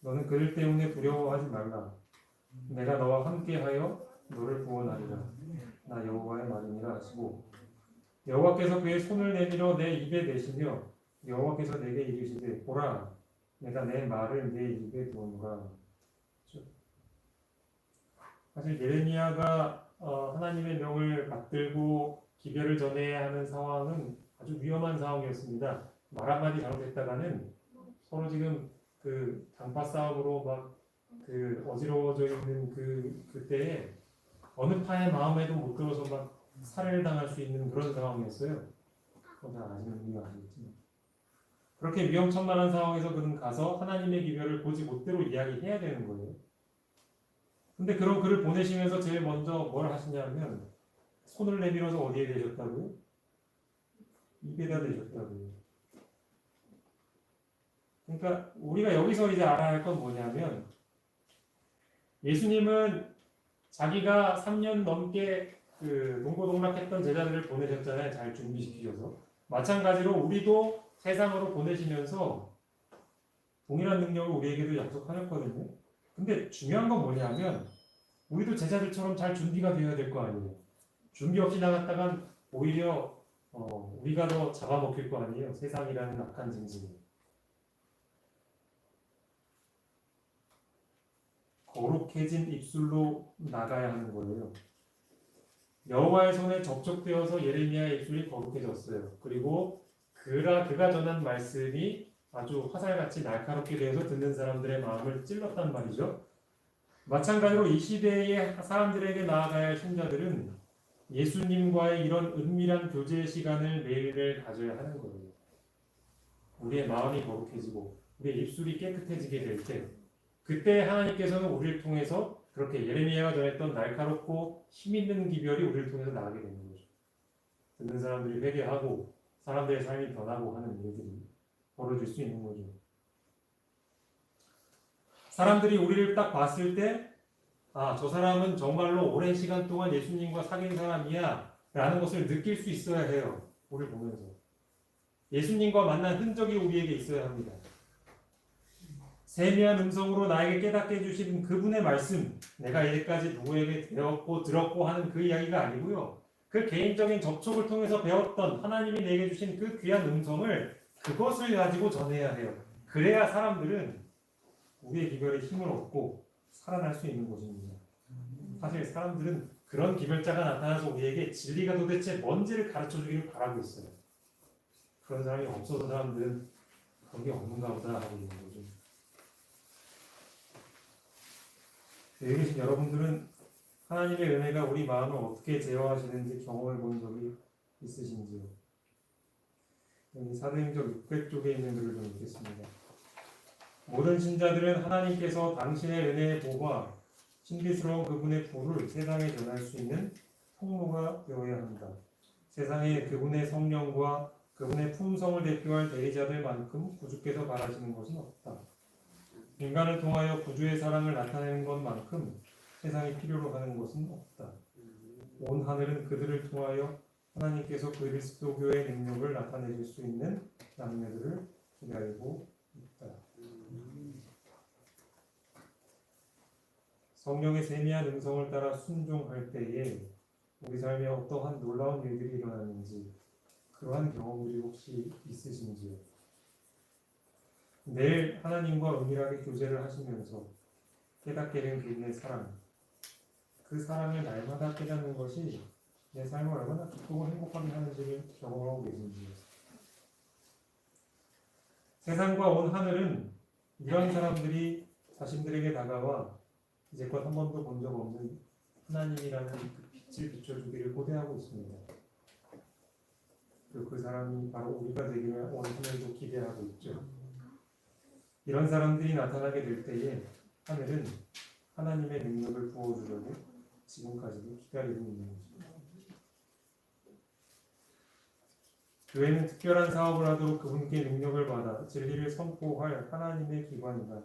너는 그들 때문에 두려워하지 말라. 내가 너와 함께하여 너를 구원하리라. 나 여호와의 말이니라 하시고 여호와께서 그의 손을 내밀어 내 입에 대시며 여호와께서 내게 이르시되 보라 내가 내 말을 내 입에 두었노라. 사실 예레미야가 하나님의 명을 받들고 기별을 전해야 하는 상황은 아주 위험한 상황이었습니다. 말 한마디 잘못했다가는 서로 지금 그 당파 싸움으로 막 그 어지러워져 있는 그때에 어느 파의 마음에도 못 들어서 막 살해를 당할 수 있는 그런 상황이었어요. 다 아시는 분이 아시겠지만 그렇게 위험천만한 상황에서 그는 가서 하나님의 기별을 고지 못대로 이야기해야 되는 거예요. 근데 그런 그를 보내시면서 제일 먼저 뭘 하시냐면 손을 내밀어서 어디에 대셨다고요? 입에다 대셨다고요. 그러니까 우리가 여기서 이제 알아야 할 건 뭐냐면 예수님은 자기가 3년 넘게 그 동고동락했던 제자들을 보내셨잖아요. 잘 준비시키셔서. 마찬가지로 우리도 세상으로 보내시면서 동일한 능력을 우리에게도 약속하셨거든요. 근데 중요한 건 뭐냐면 우리도 제자들처럼 잘 준비가 되어야 될 거 아니에요. 준비 없이 나갔다간 오히려 우리가 더 잡아먹힐 거 아니에요. 세상이라는 악한 짐승이. 거룩해진 입술로 나가야 하는 거예요. 여호와의 손에 접촉되어서 예레미야의 입술이 거룩해졌어요. 그리고 그가 전한 말씀이 아주 화살같이 날카롭게 되어서 듣는 사람들의 마음을 찔렀단 말이죠. 마찬가지로 이 시대의 사람들에게 나아가야 할 신자들은 예수님과의 이런 은밀한 교제 시간을 매일매일 가져야 하는 거예요. 우리의 마음이 거룩해지고 우리의 입술이 깨끗해지게 될 때 그때 하나님께서는 우리를 통해서 그렇게 예레미야가 전했던 날카롭고 힘있는 기별이 우리를 통해서 나가게 되는 거죠. 듣는 사람들이 회개하고 사람들의 삶이 변하고 하는 일들이 벌어질 수 있는 거죠. 사람들이 우리를 딱 봤을 때 저 사람은 정말로 오랜 시간 동안 예수님과 사귄 사람이야 라는 것을 느낄 수 있어야 해요. 우리를 보면서. 예수님과 만난 흔적이 우리에게 있어야 합니다. 세미한 음성으로 나에게 깨닫게 해주신 그분의 말씀, 내가 이제까지 누구에게 배웠고 들었고 하는 그 이야기가 아니고요. 그 개인적인 접촉을 통해서 배웠던 하나님이 내게 주신 그 귀한 음성을 그것을 가지고 전해야 해요. 그래야 사람들은 우리의 기별에 힘을 얻고 살아날 수 있는 것입니다. 사실 사람들은 그런 기별자가 나타나서 우리에게 진리가 도대체 뭔지를 가르쳐 주기를 바라고 있어요. 그런 사람이 없어서 사람들은 그런 게 없는가 보다 하고 있는 거죠. 여기 계신 여러분들은 하나님의 은혜가 우리 마음을 어떻게 제어하시는지 경험해 본 적이 있으신지요? 여기 사도행전 600쪽에 있는 글을 좀 읽겠습니다. 모든 신자들은 하나님께서 당신의 은혜의 보과 신비스러운 그분의 부를 세상에 전할 수 있는 통로가 되어야 한다. 세상에 그분의 성령과 그분의 품성을 대표할 대리자들만큼 구주께서 바라시는 것은 없다. 인간을 통하여 구주의 사랑을 나타내는 것만큼 세상이 필요로 하는 것은 없다. 온 하늘은 그들을 통하여 하나님께서 그리스도교의 능력을 나타내실 수 있는 남녀들을 기다리고 있다. 성령의 세미한 음성을 따라 순종할 때에 우리 삶에 어떠한 놀라운 일들이 일어나는지 그러한 경험들이 혹시 있으신지요? 매일 하나님과 은밀하게 교제를 하시면서 깨닫게 된 그분의 사랑, 그 사랑을 날마다 깨닫는 것이 내 삶을 얼마나 기쁘고 행복하게 하는지를 경험하고 계신지요? 세상과 온 하늘은 이런 사람들이 자신들에게 다가와 이제껏 한 번도 본 적 없는 하나님이라는 그 빛을 비춰주기를 고대하고 있습니다. 그리고 그 사람이 바로 우리가 되기를 원하면서 기대하고 있죠. 이런 사람들이 나타나게 될 때에 하늘은 하나님의 능력을 부어주려고 지금까지도 기다리고 있는 것입니다. 교회는 특별한 사업을 하도록 그분께 능력을 받아 진리를 선포할 하나님의 기관이다.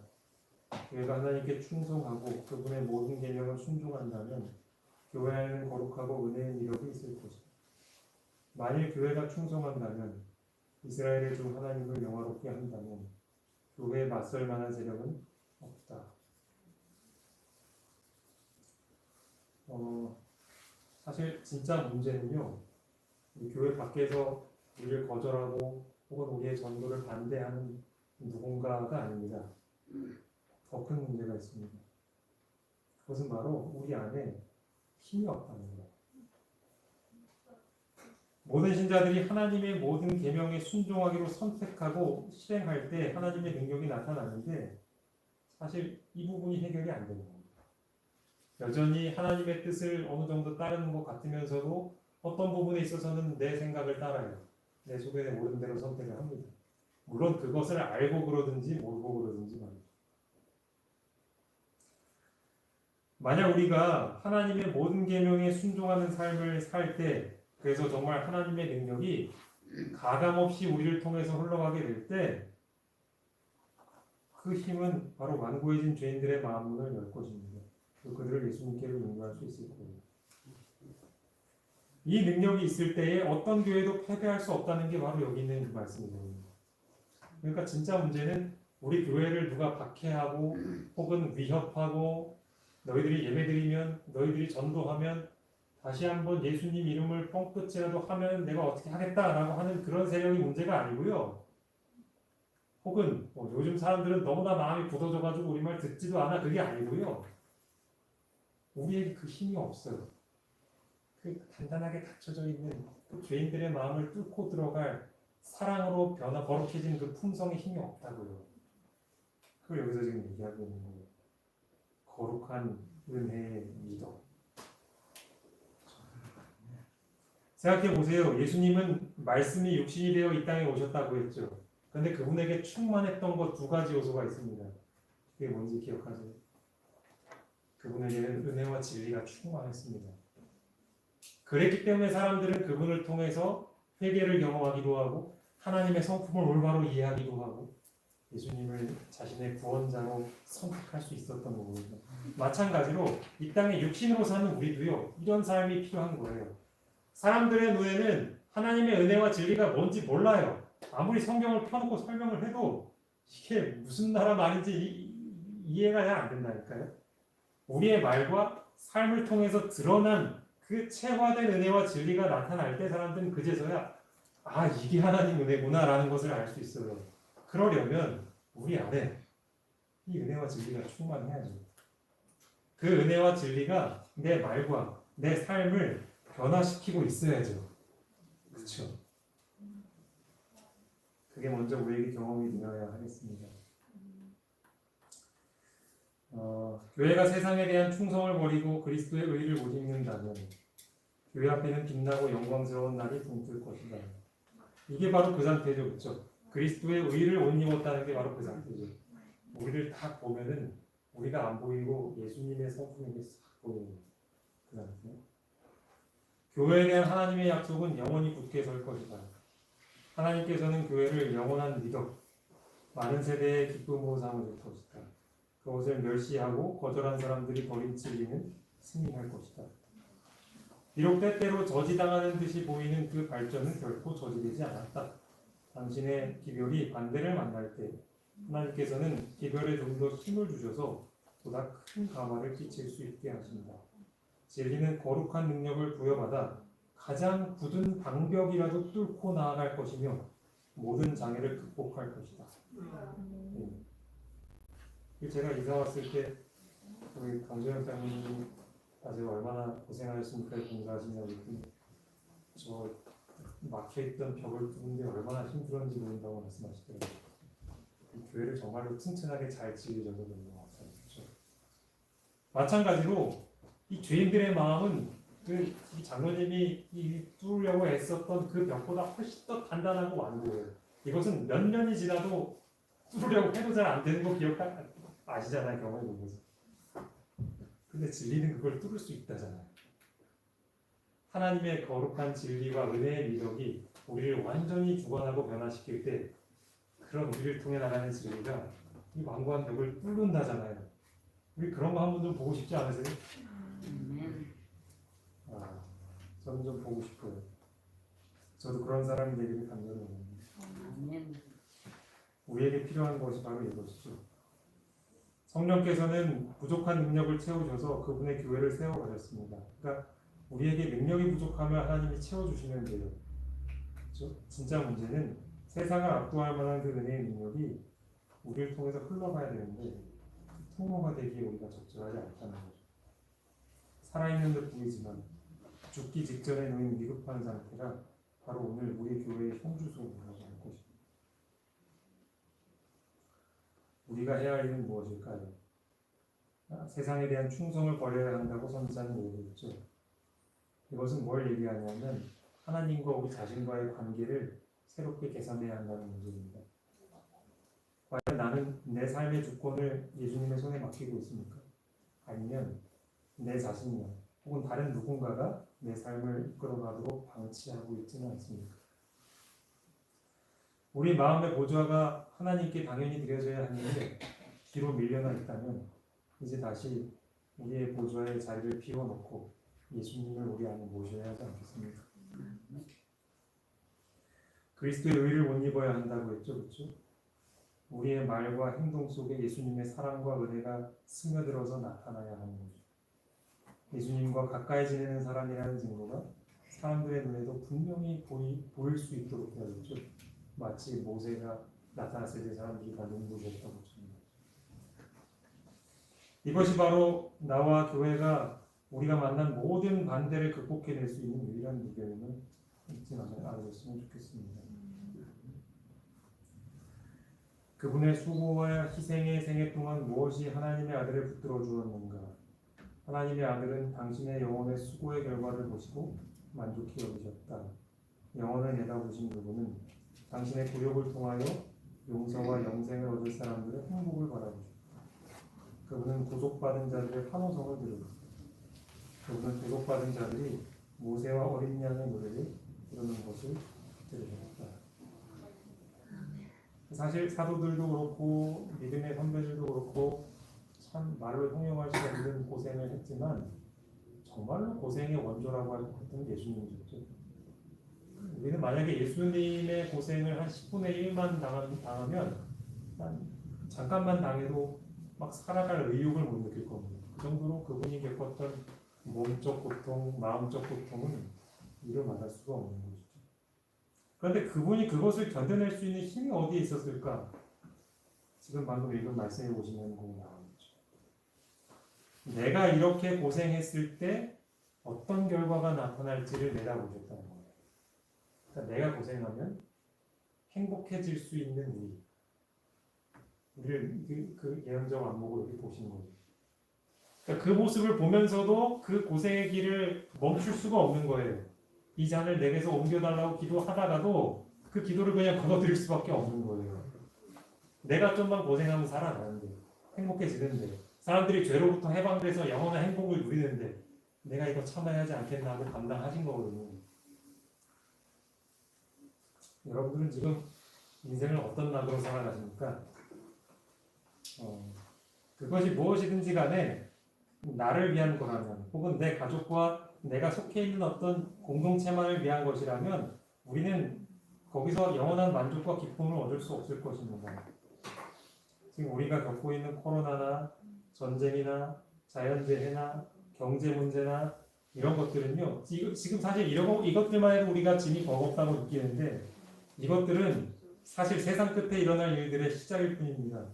교회가 하나님께 충성하고 그분의 모든 계명을 순종한다면 교회 안에는 거룩하고 은혜의 미력이 있을 것이다. 만일 교회가 충성한다면 이스라엘의 주 하나님을 영화롭게 한다면 교회에 맞설 만한 세력은 없다. 사실 진짜 문제는요, 이 교회 밖에서 우리를 거절하고 혹은 우리의 전도를 반대하는 누군가가 아닙니다. 더 큰 문제가 있습니다. 그것은 바로 우리 안에 힘이 없다는 거예요. 모든 신자들이 하나님의 모든 계명에 순종하기로 선택하고 실행할 때 하나님의 능력이 나타나는데 사실 이 부분이 해결이 안 되는 겁니다. 여전히 하나님의 뜻을 어느 정도 따르는 것 같으면서도 어떤 부분에 있어서는 내 생각을 따라요. 내 속에 옳은 대로 선택을 합니다. 물론 그것을 알고 그러든지 모르고 그러든지 말이죠. 만약 우리가 하나님의 모든 계명에 순종하는 삶을 살 때, 그래서 정말 하나님의 능력이 가감없이 우리를 통해서 흘러가게 될 때, 그 힘은 바로 완고해진 죄인들의 마음문을 열 것입니다. 그들을 예수님께로 인도할 수 있을 거예요. 이 능력이 있을 때에 어떤 교회도 패배할 수 없다는 게 바로 여기 있는 그 말씀이거든요. 그러니까 진짜 문제는 우리 교회를 누가 박해하고 혹은 위협하고 너희들이 예배드리면 너희들이 전도하면 다시 한번 예수님 이름을 뻥끗이라도 하면 내가 어떻게 하겠다라고 하는 그런 세력이 문제가 아니고요. 혹은 요즘 사람들은 너무나 마음이 굳어져가지고 우리 말 듣지도 않아, 그게 아니고요. 우리에게 그 힘이 없어요. 그 단단하게 닫혀져 있는 그 죄인들의 마음을 뚫고 들어갈 사랑으로 거룩해진 그 품성의 힘이 없다고요. 그걸 여기서 지금 얘기하고 있는 거예요. 거룩한 은혜의 미덕. 생각해 보세요. 예수님은 말씀이 육신이 되어 이 땅에 오셨다고 했죠. 그런데 그분에게 충만했던 것 두 가지 요소가 있습니다. 그게 뭔지 기억하세요? 그분에게는 은혜와 진리가 충만했습니다. 그랬기 때문에 사람들은 그분을 통해서 회개를 경험하기도 하고 하나님의 성품을 올바로 이해하기도 하고 예수님을 자신의 구원자로 선택할 수 있었던 거거든요. 마찬가지로 이 땅에 육신으로 사는 우리도요, 이런 삶이 필요한 거예요. 사람들의 눈에는 하나님의 은혜와 진리가 뭔지 몰라요. 아무리 성경을 펴놓고 설명을 해도 이게 무슨 나라 말인지 이해가 잘 안 된다니까요. 우리의 말과 삶을 통해서 드러난 그 체화된 은혜와 진리가 나타날 때 사람들은 그제서야 이게 하나님 은혜구나 라는 것을 알 수 있어요. 그러려면 우리 안에 이 은혜와 진리가 충만해야죠. 그 은혜와 진리가 내 말과 내 삶을 변화시키고 있어야죠. 그렇죠? 그게 먼저 우리에게 경험이 되어야 하겠습니다. 교회가 세상에 대한 충성을 버리고 그리스도의 의를 못 입는다면 교회 앞에는 빛나고 영광스러운 날이 붕뜰 것이다. 이게 바로 그 상태죠. 그렇죠? 그리스도의 의를 못 입었다는 게 바로 그 상태죠. 우리를 딱 보면은 우리가 안 보이고 예수님의 성품이 싹 보이는 그 상태. 교회에 대한 하나님의 약속은 영원히 굳게 설 것이다. 하나님께서는 교회를 영원한 미덕, 많은 세대의 기쁨으로 삼으실 것이다. 그것을 멸시하고 거절한 사람들이 버림치기는 승리할 것이다. 비록 때때로 저지당하는 듯이 보이는 그 발전은 결코 저지되지 않았다. 당신의 기별이 반대를 만날 때 하나님께서는 기별에 좀 더 힘을 주셔서 보다 큰 감화를 끼칠 수 있게 하십니다. 진리는 거룩한 능력을 부여받아 가장 굳은 방벽이라도 뚫고 나아갈 것이며 모든 장애를 극복할 것이다. 제가 이사 왔을 때 우리 강조영 장로님이 아직 얼마나 고생하셨습니까? 공사하시냐고 했더니 저 막혀있던 벽을 뚫는 게 얼마나 힘들었는지 모른다고 말씀하시더라고요. 이 교회를 정말로 튼튼하게 잘 지으셔서 그런 것 같아요. 그렇죠? 마찬가지로 이 죄인들의 마음은 이 장로님이 뚫으려고 애썼던 그 벽보다 훨씬 더 단단하고 완고해요. 이것은 몇 년이 지나도 뚫으려고 해도 잘 안 되는 거 아시잖아요, 경험해 보면서. 근데 진리는 그걸 뚫을 수 있다잖아요. 하나님의 거룩한 진리와 은혜의 미덕이 우리를 완전히 주관하고 변화시킬 때 그런 우리를 통해 나가는 진리가 이 완고한 벽을 뚫는다잖아요. 우리 그런 거 한번 좀 보고 싶지 않으세요? 저는 좀 보고 싶어요. 저도 그런 사람이 되기를 간절히 원합니다. 우리에게 필요한 것이 바로 이것이죠. 성령께서는 부족한 능력을 채우셔서 그분의 교회를 세워가셨습니다. 그러니까 우리에게 능력이 부족하면 하나님이 채워주시면 돼요. 그렇죠? 진짜 문제는 세상을 압도할 만한 그 은혜의 능력이 우리를 통해서 흘러가야 되는데 통로가 되기에 우리가 적절하지 않다는 거죠. 살아있는 듯 보이지만 죽기 직전에 놓인 미흡한 상태가 바로 오늘 우리 교회의 형주소라고 할 것입니다. 우리가 해야 할 일은 무엇일까요? 세상에 대한 충성을 버려야 한다고 선지자는 얘기했죠. 이것은 뭘 얘기하냐면 하나님과 우리 자신과의 관계를 새롭게 개선해야 한다는 문제입니다. 과연 나는 내 삶의 주권을 예수님의 손에 맡기고 있습니까? 아니면 내 자신이나 혹은 다른 누군가가 내 삶을 이끌어가도록 방치하고 있지는 않습니까? 우리 마음의 보좌가 하나님께 당연히 드려져야 하는데 뒤로 밀려나 있다면 이제 다시 우리의 보좌의 자리를 비워놓고 예수님을 우리 안에 모셔야 하지 않겠습니까? 그리스도의 의를 못 입어야 한다고 했죠, 그렇죠? 우리의 말과 행동 속에 예수님의 사랑과 은혜가 스며들어서 나타나야 하는 거죠. 예수님과 가까이 지내는 사람이라는 증거가 사람들의 눈에도 분명히 보일 수 있도록 해야겠죠. 마치 모세가 나타났을 때 사람들이 다 눈부셨다고 합니다. 이것이 바로 나와 교회가 우리가 만난 모든 반대를 극복해낼 수 있는 유일한 비결임을 잊지 않으셨으면 좋겠습니다. 그분의 수고와 희생의 생애 동안 무엇이 하나님의 아들을 붙들어 주었는가? 하나님의 아들은 당신의 영혼의 수고의 결과를 보시고 만족히 여기셨다. 영혼을 내다보신 그분은 당신의 굴욕을 통하여 용서와 영생을 얻을 사람들의 행복을 바라보셨다. 그분은 구속받은 자들의 환호성을 들으셨다. 그분은 구속받은 자들이 모세와 어린 양의 노래를 부르는 것을 들으셨다. 사실 사도들도 그렇고 믿음의 선배들도 그렇고 참 말로 형용할 수 없는 고생을 했지만 정말로 고생의 원조라고 할 것 같은 예수님이셨죠. 우리는 만약에 예수님의 고생을 한 10분의 1만 당하면 잠깐만 당해도 막 살아갈 의욕을 못 느낄 겁니다. 그 정도로 그분이 겪었던 몸적 고통, 마음적 고통은 이루 말할 수가 없는 것이죠. 그런데 그분이 그것을 견뎌낼 수 있는 힘이 어디에 있었을까 지금 방금 읽은 말씀해 보시면 꼭 나오는 거죠. 내가 이렇게 고생했을 때 어떤 결과가 나타날지를 내다보셨다는 거예요. 그러니까 내가 고생하면 행복해질 수 있는 우리를 그 예언적 안목으로 이렇게 보시는 거죠. 그러니까 그 모습을 보면서도 그 고생의 길을 멈출 수가 없는 거예요. 이 잔을 내게서 옮겨달라고 기도하다가도 그 기도를 그냥 거둬들일 수밖에 없는 거예요. 내가 좀만 고생하면 살아나는데, 행복해지는데, 사람들이 죄로부터 해방돼서 영원한 행복을 누리는데 내가 이거 참아야 하지 않겠나 하고 감당하신 거거든요. 여러분들은 지금 인생을 어떤 낙으로 살아가십니까? 그것이 무엇이든지 간에 나를 위한 거라면, 혹은 내 가족과 내가 속해 있는 어떤 공동체만을 위한 것이라면 우리는 거기서 영원한 만족과 기쁨을 얻을 수 없을 것입니다. 지금 우리가 겪고 있는 코로나나 전쟁이나 자연재해나 경제 문제나 이런 것들은요, 지금 사실 이것들만 해도 우리가 짐이 버겁다고 느끼는데, 이것들은 사실 세상 끝에 일어날 일들의 시작일 뿐입니다.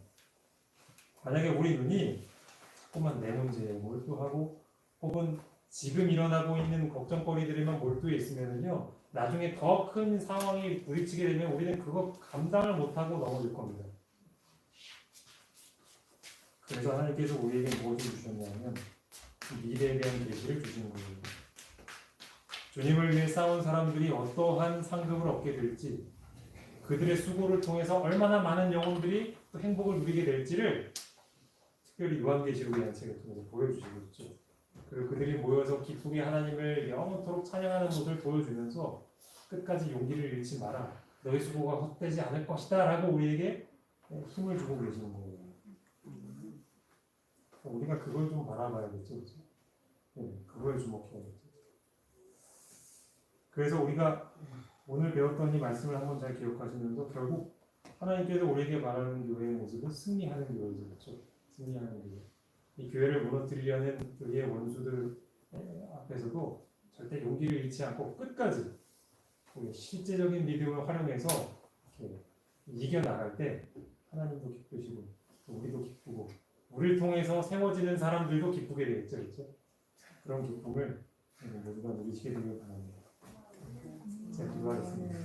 만약에 우리 눈이 자꾸만 내 문제에 몰두하고 혹은 지금 일어나고 있는 걱정거리들에만 몰두해 있으면요, 나중에 더 큰 상황이 부딪히게 되면 우리는 그거 감당을 못하고 넘어질 겁니다. 그래서 하나님께서 우리에게 무엇을 주셨냐면 미래에 대한 계시를 주신 거예요. 주님을 위해 싸운 사람들이 어떠한 상급을 얻게 될지, 그들의 수고를 통해서 얼마나 많은 영혼들이 또 행복을 누리게 될지를 특별히 요한계시록이라는 책을 통해서 보여주시고 있죠. 그리고 그들이 모여서 기쁘게 하나님을 영원토록 찬양하는 모습을 보여주면서 끝까지 용기를 잃지 마라, 너희 수고가 헛되지 않을 것이다 라고 우리에게 힘을 주고 계시는 거예요. 우리가 그걸 좀 바라봐야겠죠. 그거에 주목해야겠죠. 그래서 우리가 오늘 배웠던 이 말씀을 한번 잘 기억하시면서 결국 하나님께서 우리에게 말하는 교회의 모습은 승리하는 교회죠. 그렇죠? 승리하는 교회. 이 교회를 무너뜨리려는 그의 원수들 앞에서도 절대 용기를 잃지 않고 끝까지 실제적인 믿음을 활용해서 이렇게 이겨나갈 때 하나님도 기쁘시고 우리도 기쁘고 우리를 통해서 세워지는 사람들도 기쁘게 되겠죠. 그렇죠? 그런 기쁨을 모두가 누리시게 되길 바랍니다. 제가 기도하겠습니다.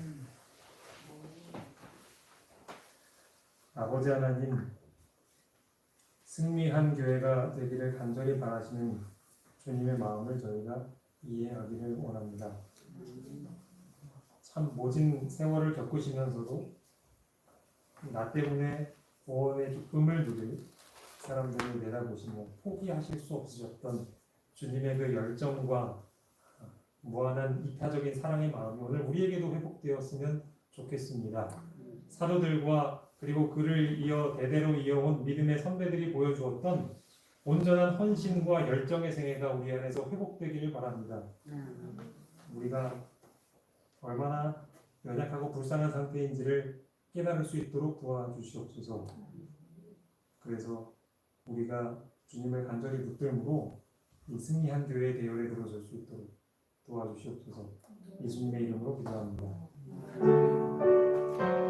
아버지 하나님, 승리한 교회가 되기를 간절히 바라시는 주님의 마음을 저희가 이해하기를 원합니다. 참 모진 세월을 겪으시면서도 나 때문에 구원의 기쁨을 누릴 사람들을 내다보시며 포기하실 수 없으셨던 주님의 그 열정과 무한한 이타적인 사랑의 마음이 오늘 우리에게도 회복되었으면 좋겠습니다. 사도들과 그리고 그를 이어 대대로 이어온 믿음의 선배들이 보여주었던 온전한 헌신과 열정의 생애가 우리 안에서 회복되기를 바랍니다. 우리가 얼마나 연약하고 불쌍한 상태인지를 깨달을 수 있도록 도와주시옵소서. 그래서 우리가 주님을 간절히 붙들므로 이 승리한 교회의 대열에 들어설 수 있도록 도와주시옵소서. 예수님의 이름으로 기도합니다.